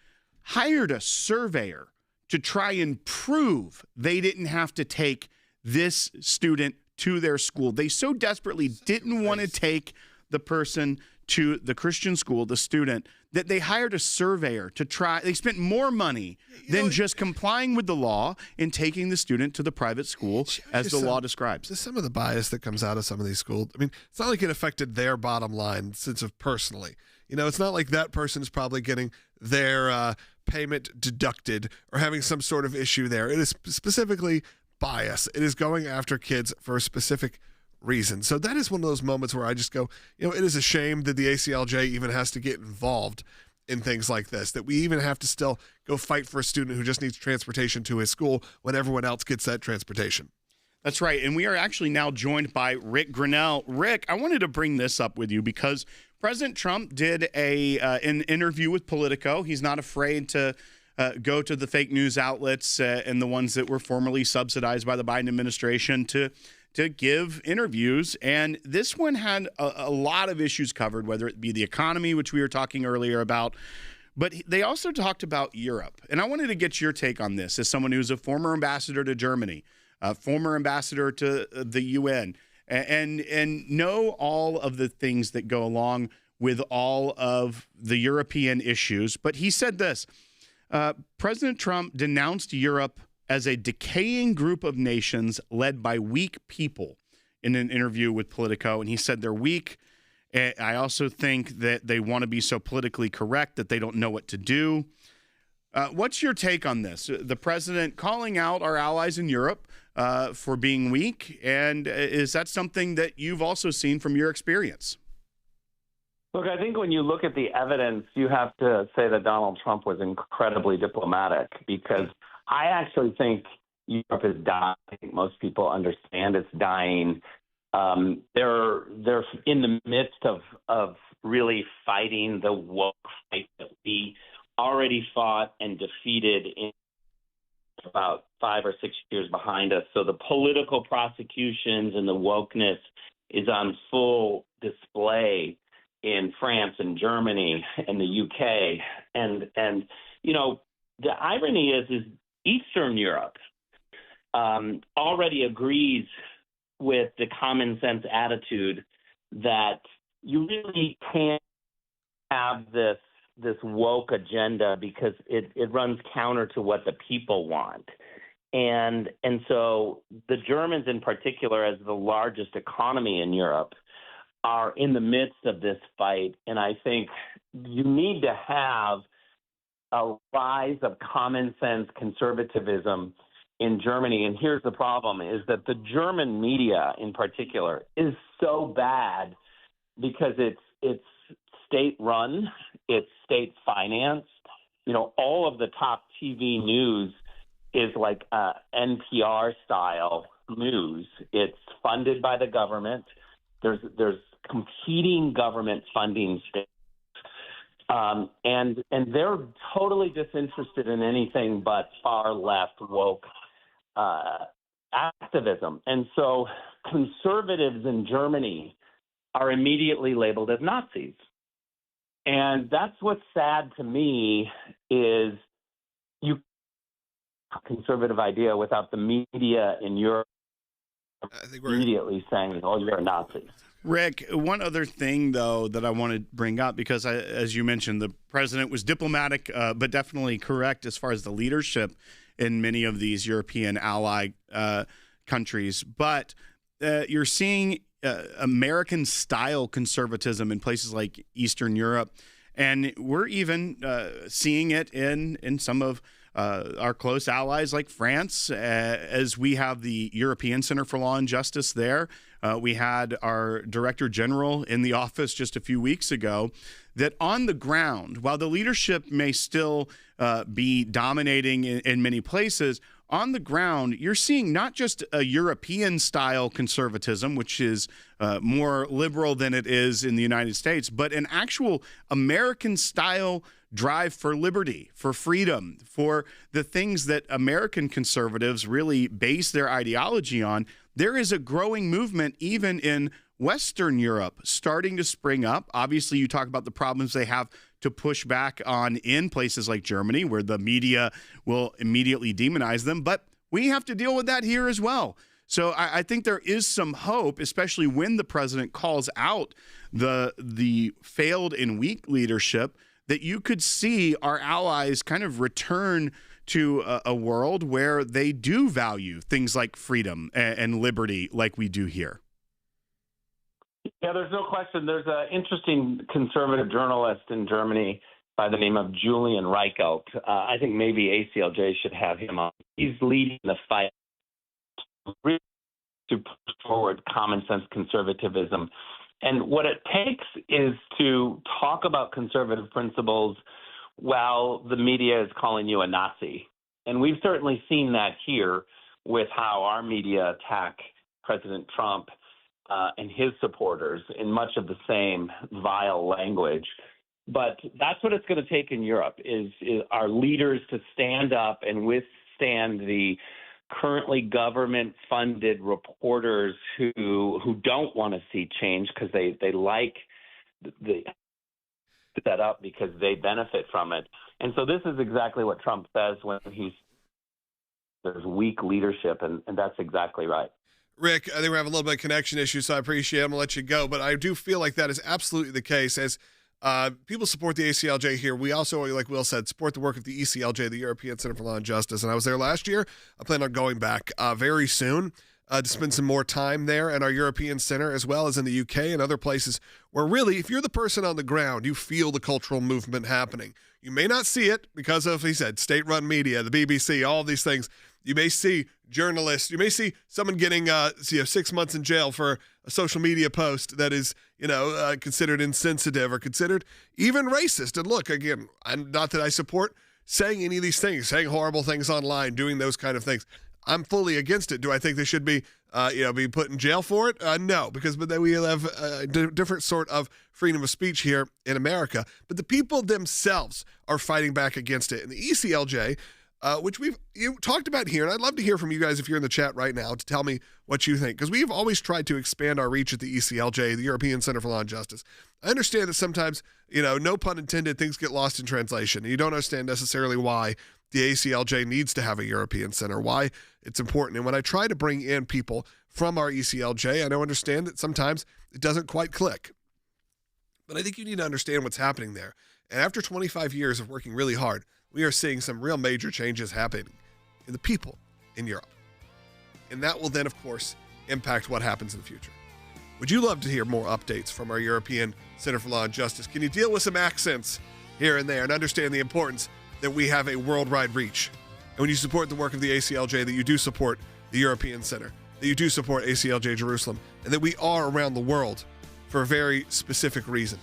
hired a surveyor to try and prove they didn't have to take this student to their school. They so desperately didn't want to take the person to the Christian school, the student, that they hired a surveyor to try. They spent more money than just complying with the law and taking the student to the private school as the law describes. Just some of the bias that comes out of some of these schools. I mean, it's not like it affected their bottom line sense of personally. You know, it's not like that person is probably getting their payment deducted or having some sort of issue there. It is specifically bias. It is going after kids for a specific reason. So that is one of those moments where I just go, you know, it is a shame that the ACLJ even has to get involved in things like this, that we even have to still go fight for a student who just needs transportation to his school when everyone else gets that transportation. That's right. And we are actually now joined by Rick Grinnell. Rick, I wanted to bring this up with you because President Trump did an interview with Politico. He's not afraid to go to the fake news outlets and the ones that were formerly subsidized by the Biden administration to give interviews. And this one had a lot of issues covered, whether it be the economy, which we were talking earlier about, but they also talked about Europe. And I wanted to get your take on this as someone who's a former ambassador to Germany, a former ambassador to the UN, and know all of the things that go along with all of the European issues. But he said this, President Trump denounced Europe as a decaying group of nations led by weak people in an interview with Politico. And he said they're weak. I also think that they want to be so politically correct that they don't know what to do. What's your take on this? The president calling out our allies in Europe for being weak. And is that something that you've also seen from your experience? Look, I think when you look at the evidence, you have to say that Donald Trump was incredibly diplomatic because I actually think Europe is dying. I think most people understand it's dying. They're in the midst of really fighting the woke fight that we already fought and defeated in about 5 or 6 years behind us. So the political prosecutions and the wokeness is on full display in France and Germany and the UK. And you know, the irony is Eastern Europe already agrees with the common sense attitude that you really can't have this woke agenda because it runs counter to what the people want. And so the Germans in particular, as the largest economy in Europe, are in the midst of this fight. And I think you need to have a rise of common sense conservatism in Germany. And here's the problem, is that the German media in particular is so bad because it's state run, it's state financed. You know, all of the top TV news is like NPR style news. It's funded by the government. There's competing government funding states. And they're totally disinterested in anything but far left woke activism. And so conservatives in Germany are immediately labeled as Nazis. And that's what's sad to me is you conservative idea without the media in Europe immediately saying, oh, you're a Nazi. Rick, one other thing, though, that I want to bring up, because as you mentioned, the president was diplomatic, but definitely correct as far as the leadership in many of these European ally countries. But you're seeing American-style conservatism in places like Eastern Europe, and we're even seeing it in some of our close allies like France, as we have the European Center for Law and Justice there. We had our Director General in the office just a few weeks ago, that on the ground, while the leadership may still be dominating in many places, on the ground, you're seeing not just a European-style conservatism, which is more liberal than it is in the United States, but an actual American-style drive for liberty, for freedom, for the things that American conservatives really base their ideology on. There is a growing movement even in Western Europe starting to spring up. Obviously, you talk about the problems they have to push back on in places like Germany, where the media will immediately demonize them. But we have to deal with that here as well. So I think there is some hope, especially when the president calls out the failed and weak leadership, that you could see our allies kind of return to a world where they do value things like freedom and liberty like we do here? Yeah, there's no question. There's an interesting conservative journalist in Germany by the name of Julian Reichelt. I think maybe ACLJ should have him on. He's leading the fight to push forward common sense conservatism. And what it takes is to talk about conservative principles while the media is calling you a Nazi. And we've certainly seen that here with how our media attack President Trump and his supporters in much of the same vile language. But that's what it's going to take in Europe is our leaders to stand up and withstand the currently government-funded reporters who don't want to see change because they like the set up because they benefit from it. And so this is exactly what Trump says when there's weak leadership, and that's exactly right. Rick, I think we're having a little bit of connection issues, so I appreciate it. I'm going to let you go, but I do feel like that is absolutely the case. As people support the ACLJ here, we also, like Will said, support the work of the ECLJ, the European Center for Law and Justice, and I was there last year. I plan on going back very soon to spend some more time there at our European Center, as well as in the UK and other places where really, if you're the person on the ground, you feel the cultural movement happening. You may not see it because of, he said, state-run media, the BBC, all of these things. You may see journalists, you may see someone getting 6 months in jail for a social media post that is, considered insensitive or considered even racist. And look, again, not that I support saying any of these things, saying horrible things online, doing those kind of things. I'm fully against it. Do I think they should be, be put in jail for it? No, because then we have a different sort of freedom of speech here in America. But the people themselves are fighting back against it. And the ECLJ, which you talked about here, and I'd love to hear from you guys if you're in the chat right now to tell me what you think, because we've always tried to expand our reach at the ECLJ, the European Center for Law and Justice. I understand that sometimes, no pun intended, things get lost in translation. You don't understand necessarily why the ACLJ needs to have a European Center, why it's important. And when I try to bring in people from our ECLJ, I don't understand that sometimes it doesn't quite click. But I think you need to understand what's happening there. And after 25 years of working really hard, we are seeing some real major changes happening in the people in Europe. And that will then, of course, impact what happens in the future. Would you love to hear more updates from our European Center for Law and Justice? Can you deal with some accents here and there and understand the importance that we have a worldwide reach? And when you support the work of the ACLJ, that you do support the European Center, that you do support ACLJ Jerusalem, and that we are around the world for a very specific reason.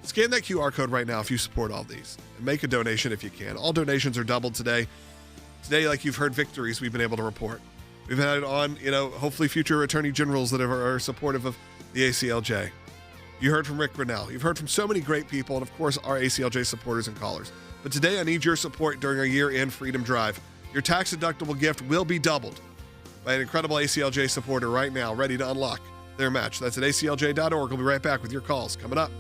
Scan that QR code right now if you support all these, and make a donation if you can. All donations are doubled today. Today, like you've heard, victories we've been able to report. We've had on, hopefully future attorney generals that are supportive of the ACLJ. You heard from Rick Grinnell. You've heard from so many great people, and of course, our ACLJ supporters and callers. But today, I need your support during our year-end Freedom Drive. Your tax-deductible gift will be doubled by an incredible ACLJ supporter right now, ready to unlock their match. That's at aclj.org. We'll be right back with your calls coming up.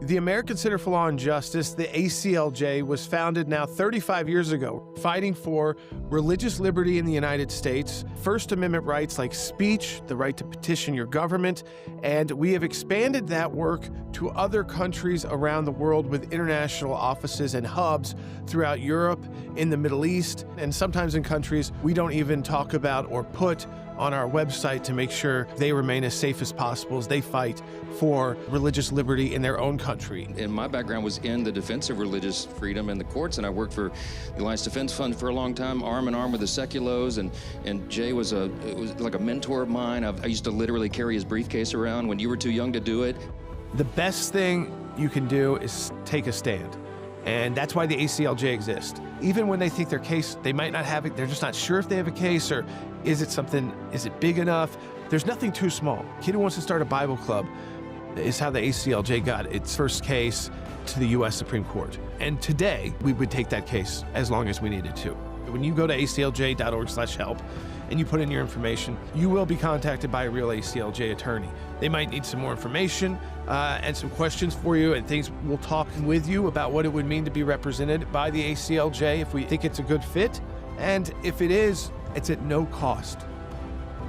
The American Center for Law and Justice, the ACLJ, was founded now 35 years ago, fighting for religious liberty in the United States, First Amendment rights like speech, the right to petition your government, and we have expanded that work to other countries around the world with international offices and hubs throughout Europe, in the Middle East, and sometimes in countries we don't even talk about or put on our website to make sure they remain as safe as possible as they fight for religious liberty in their own country. And my background was in the defense of religious freedom in the courts, and I worked for the Alliance Defense Fund for a long time, arm in arm with the Sekulows, and Jay was like a mentor of mine. I used to literally carry his briefcase around when you were too young to do it. The best thing you can do is take a stand. And that's why the ACLJ exists. Even when they think their case, they might not have it, they're just not sure if they have a case, or is it big enough? There's nothing too small. A kid who wants to start a Bible club is how the ACLJ got its first case to the U.S. Supreme Court. And today, we would take that case as long as we needed to. When you go to aclj.org/help and you put in your information, you will be contacted by a real ACLJ attorney. They might need some more information and some questions for you and things. We'll talk with you about what it would mean to be represented by the ACLJ if we think it's a good fit. And if it is, it's at no cost.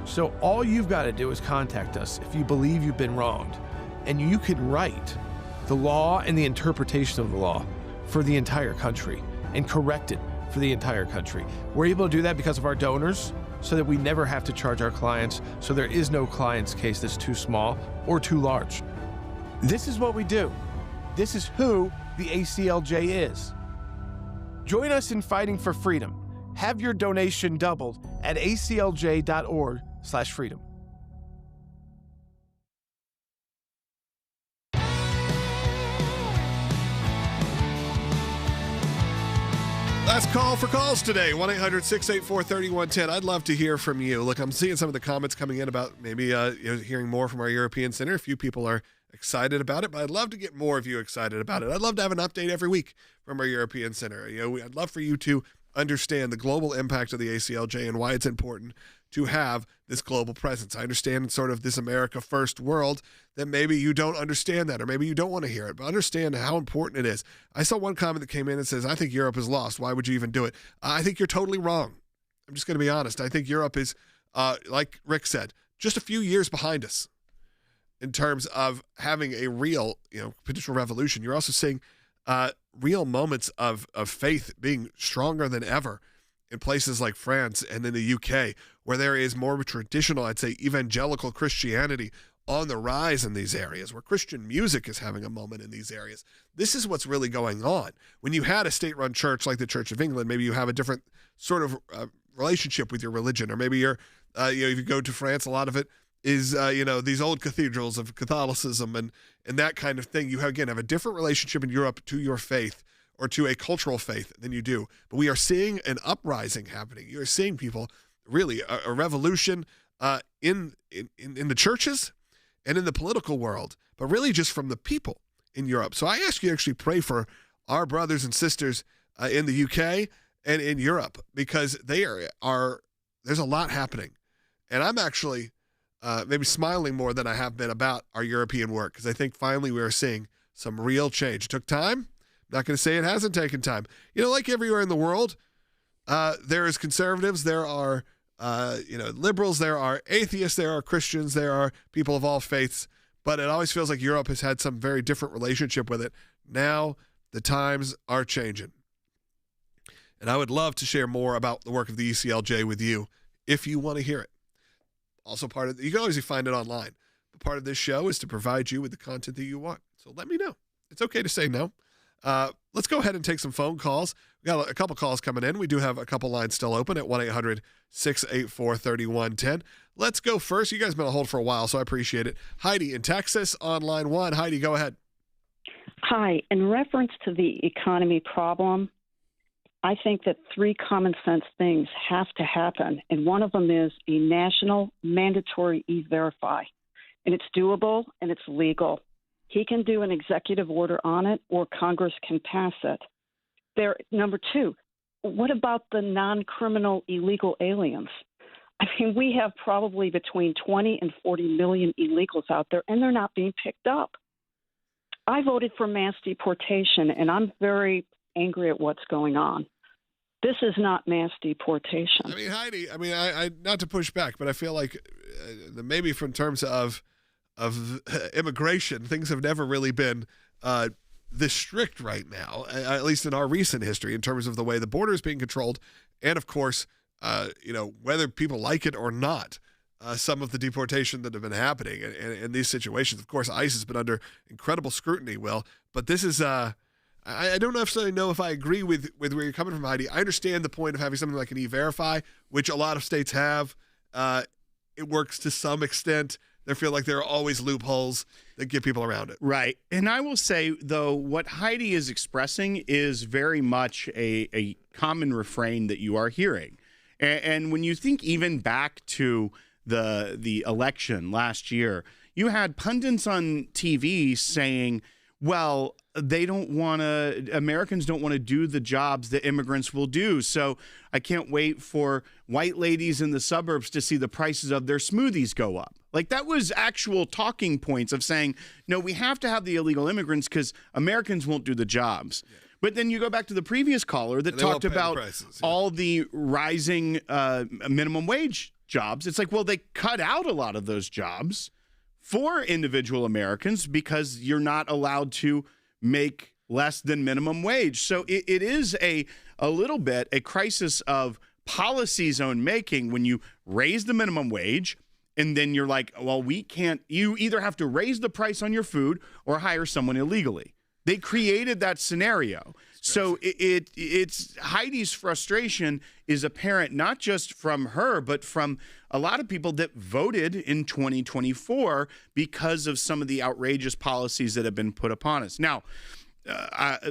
So all you've got to do is contact us if you believe you've been wronged. And you can write the law and the interpretation of the law for the entire country and correct it for the entire country. We're able to do that because of our donors, so that we never have to charge our clients, so there is no client's case that's too small or too large. This is what we do. This is who the ACLJ is. Join us in fighting for freedom. Have your donation doubled at aclj.org/freedom. Last call for calls today, 1-800-684-3110. I'd love to hear from you. Look, I'm seeing some of the comments coming in about maybe hearing more from our European Center. A few people are excited about it, but I'd love to get more of you excited about it. I'd love to have an update every week from our European Center. I'd love for you to understand the global impact of the ACLJ and why it's important to have this global presence. I understand sort of this America first world that maybe you don't understand that, or maybe you don't want to hear it, but understand how important it is. I saw one comment that came in that says, I think Europe is lost. Why would you even do it? I think you're totally wrong. I'm just going to be honest. I think Europe is, like Rick said, just a few years behind us in terms of having a real, potential revolution. You're also seeing real moments of faith being stronger than ever in places like France and in the UK, where there is more traditional, I'd say, evangelical Christianity on the rise in these areas, where Christian music is having a moment in these areas. This is what's really going on. When you had a state-run church like the Church of England, maybe you have a different sort of relationship with your religion, or maybe you're, if you go to France, a lot of it is, these old cathedrals of Catholicism and that kind of thing. You have a different relationship in Europe to your faith or to a cultural faith than you do. But we are seeing an uprising happening. You're seeing people, really, a revolution in the churches and in the political world, but really just from the people in Europe. So I ask you to actually pray for our brothers and sisters in the UK and in Europe, because there's a lot happening. And I'm actually maybe smiling more than I have been about our European work, because I think finally we are seeing some real change. It took time. I'm not going to say it hasn't taken time. Like everywhere in the world, there is conservatives, there are liberals, there are atheists, there are Christians, there are people of all faiths, but it always feels like Europe has had some very different relationship with it. Now the times are changing. And I would love to share more about the work of the ACLJ with you if you want to hear it. Also you can always find it online. But part of this show is to provide you with the content that you want. So let me know. It's okay to say no. Let's go ahead and take some phone calls. We got a couple calls coming in. We do have a couple lines still open at 1-800-684-3110. Let's go first. You guys have been on hold for a while, so I appreciate it. Heidi in Texas on line 1. Heidi, go ahead. Hi. In reference to the economy problem, I think that 3 common sense things have to happen, and one of them is a national mandatory e-verify, and it's doable and it's legal. He can do an executive order on it, or Congress can pass it. Number 2, what about the non-criminal illegal aliens? I mean, we have probably between 20 and 40 million illegals out there, and they're not being picked up. I voted for mass deportation, and I'm very angry at what's going on. This is not mass deportation. I mean, Heidi, I not to push back, but I feel like maybe from terms of immigration, things have never really been this strict right now, at least in our recent history, in terms of the way the border is being controlled. And of course, whether people like it or not, some of the deportation that have been happening in these situations. Of course, ICE has been under incredible scrutiny, Will, but this is, I don't necessarily know if I agree with where you're coming from, Heidi. I understand the point of having something like an e-verify, which a lot of states have. It works to some extent. They feel like there are always loopholes that get people around it. Right. And I will say, though, what Heidi is expressing is very much a common refrain that you are hearing. And when you think even back to the election last year, you had pundits on TV saying, well, Americans don't want to do the jobs that immigrants will do. So I can't wait for white ladies in the suburbs to see the prices of their smoothies go up. Like, that was actual talking points of saying, no, we have to have the illegal immigrants because Americans won't do the jobs. Yeah. But then you go back to the previous caller that talked about all the rising minimum wage jobs. It's like, well, they cut out a lot of those jobs for individual Americans because you're not allowed to make less than minimum wage. So it is a little bit a crisis of policy zone making when you raise the minimum wage and then you're like, well, we can't, you either have to raise the price on your food or hire someone illegally. They created that scenario. So it's Heidi's frustration is apparent not just from her, but from a lot of people that voted in 2024 because of some of the outrageous policies that have been put upon us. Now,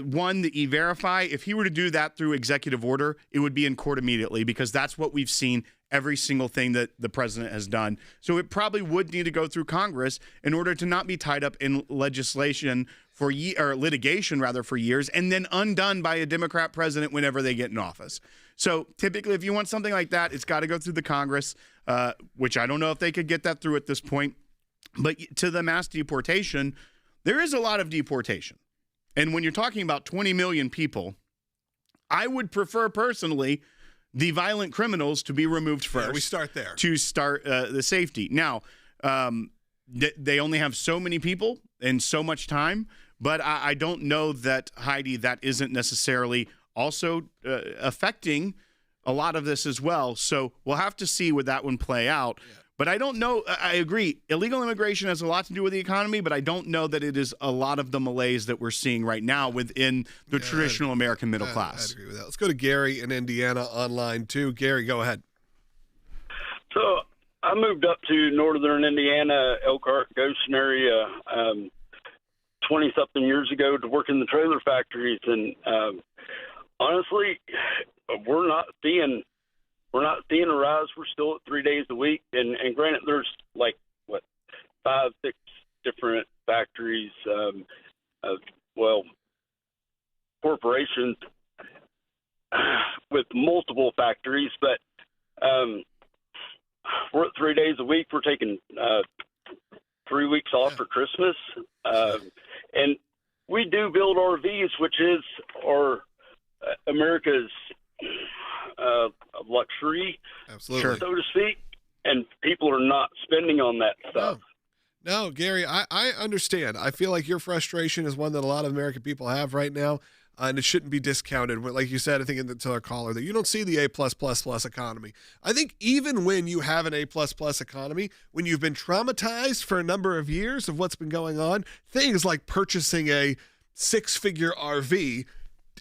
one, the E-Verify, if he were to do that through executive order, it would be in court immediately because that's what we've seen every single thing that the president has done. So it probably would need to go through Congress in order to not be tied up in legislation for or litigation rather for years and then undone by a Democrat president whenever they get in office. So typically, if you want something like that, it's got to go through the Congress, which I don't know if they could get that through at this point. But to the mass deportation, there is a lot of deportation. And when you're talking about 20 million people, I would prefer personally the violent criminals to be removed first. Yeah, we start there. To start the safety. Now, they only have so many people and so much time, but I don't know that, Heidi, that isn't necessarily also affecting a lot of this as well. So we'll have to see would that one play out. Yeah. But I don't know. I agree. Illegal immigration has a lot to do with the economy, but I don't know that it is a lot of the malaise that we're seeing right now within the traditional American middle class. I agree with that. Let's go to Gary in Indiana online, too. Gary, go ahead. So I moved up to northern Indiana, Elkhart, Goshen area 20-something years ago to work in the trailer factories. And honestly, we're not seeing a rise. We're still at 3 days a week. And granted, there's 5, 6 different factories, corporations with multiple factories. But we're at 3 days a week. We're taking 3 weeks off for Christmas. And we do build RVs, which is America's luxury, absolutely, so to speak, and people are not spending on that stuff. No, Gary, I understand. I feel like your frustration is one that a lot of American people have right now, and it shouldn't be discounted. Like you said, I think to our caller, that you don't see the A+++ economy. I think even when you have an A++ economy, when you've been traumatized for a number of years of what's been going on, things like purchasing a 6-figure RV,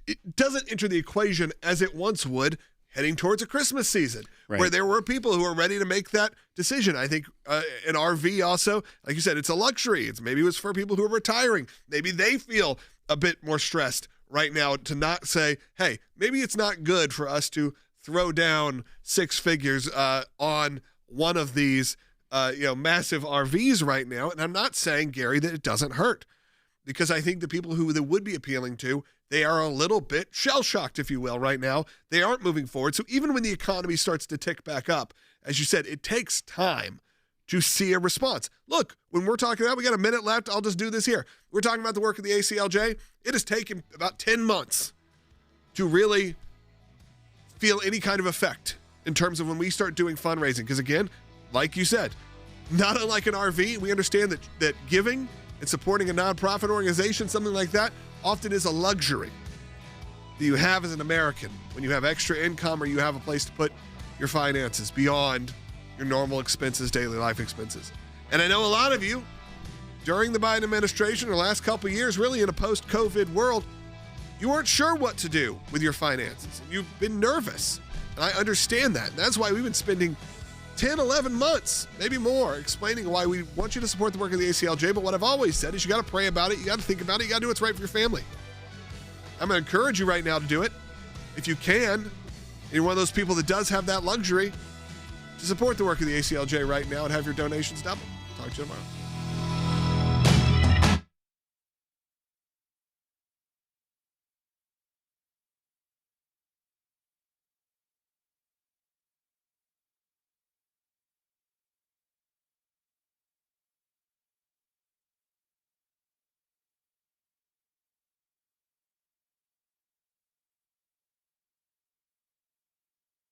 it doesn't enter the equation as it once would heading towards a Christmas season, right, where there were people who were ready to make that decision. I think an RV also, like you said, it's a luxury. Maybe it was for people who are retiring. Maybe they feel a bit more stressed right now to not say, hey, maybe it's not good for us to throw down 6 figures on one of these massive RVs right now. And I'm not saying, Gary, that it doesn't hurt, because I think the people who they would be appealing to, they are a little bit shell-shocked, if you will, right now. They aren't moving forward. So even when the economy starts to tick back up, as you said, it takes time to see a response. Look, when we're talking about, we got a minute left, I'll just do this here. We're talking about the work of the ACLJ. It has taken about 10 months to really feel any kind of effect in terms of when we start doing fundraising. Because again, like you said, not unlike an RV, we understand that giving and supporting a nonprofit organization, something like that, often is a luxury that you have as an American when you have extra income or you have a place to put your finances beyond your normal expenses, daily life expenses. And I know a lot of you, during the Biden administration or the last couple of years, really in a post-COVID world, you weren't sure what to do with your finances. You've been nervous, and I understand that. And that's why we've been spending 10, 11 months, maybe more, explaining why we want you to support the work of the ACLJ. But what I've always said is you got to pray about it, you got to think about it, you got to do what's right for your family. I'm going to encourage you right now to do it. If you can, and you're one of those people that does have that luxury, to support the work of the ACLJ right now and have your donations double. Talk to you tomorrow.